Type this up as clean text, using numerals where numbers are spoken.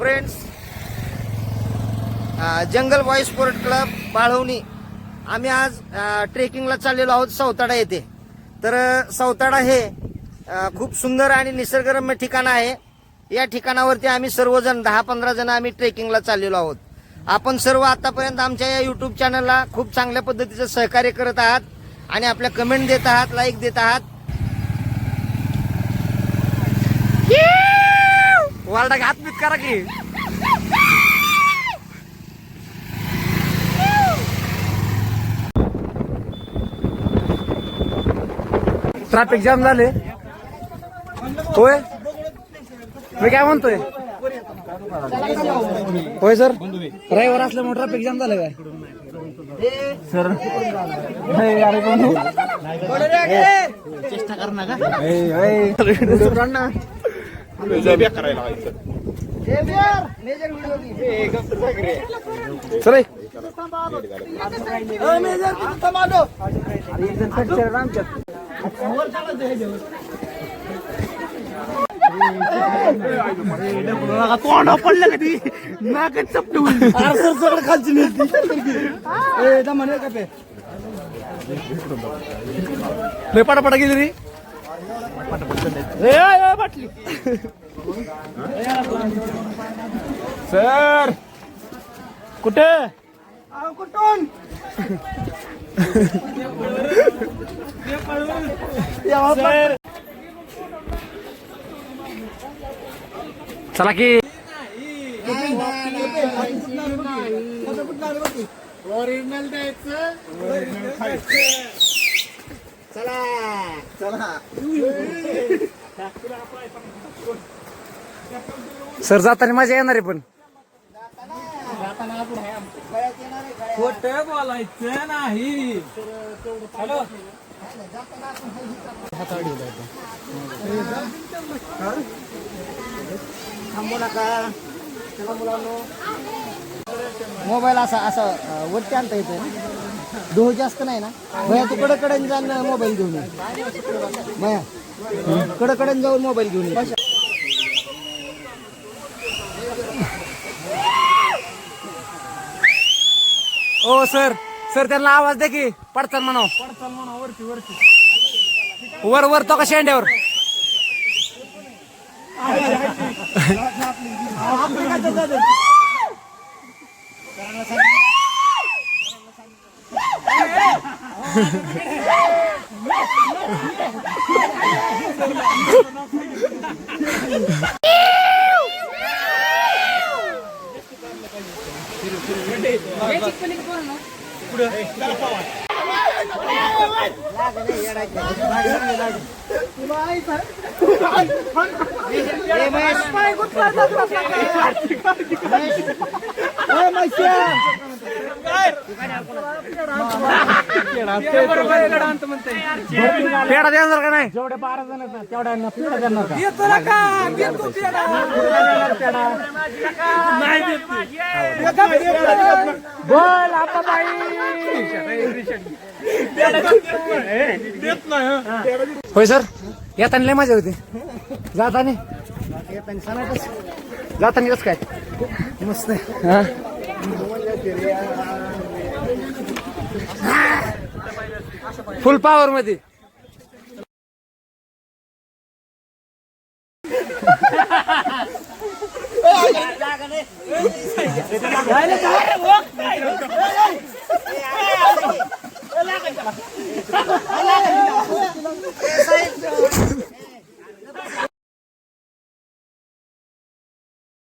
Friends, jungle boy sport club Balwani. आम्ही आज ट्रेकिंगला चाललेलो आहोत सौताडा येथे. तर सौताडा हे खूप सुंदर आणि निसर्गरम्य ठिकाण आहे. या ठिकाणावरती आम्ही सर्वजण 10-15 जण आम्ही ट्रेकिंगला चाललेलो आहोत. आपण सर्व आतापर्यंत आमच्या या युट्यूब चॅनलला खूप चांगल्या पद्धतीचं सहकार्य करत आहात आणि आपल्या कमेंट देत आहात, लाईक देत आहात. वालडा हात बीत करा की. ट्रॅफिक जाम झाले होय. मी काय म्हणतोय होय सर, रविवार असल्यामुळे ट्रॅफिक जाम झालं काय सर? चेष्टा कर ना का सर. तोंडा पडलं कधी नाकात चपट सगळं खालची लय पाटापाटा गेली रे बाटली. सर कुठे कुठून चला की ओरिजिनल द्यायचं, चला चला. सर जाताना मजा येणार आहे पण खोट बोलायचं नाही. थांबू नका. चला मुलांनो, मोबाईल असा असा वरती आणता येतोय ना, धूळ जास्त नाही ना भया. तू कडकडन जाऊन मोबाईल घेऊन ये भया, कडकडन जाऊन मोबाईल घेऊन ये. ओ सर, सर त्यांना आवाज द्या की पडताल म्हणा. वरती वरती वर वर तो का शेंड्यावर. पेढा देणार का नाही? जेवढे 12 जण आहेत तेवढ्या पेढा देणार का? बोल आता बाई होय सर. येताना लय मजा होती. जाताना जाताना कसं काय मस्त फुल पॉवर मध्ये.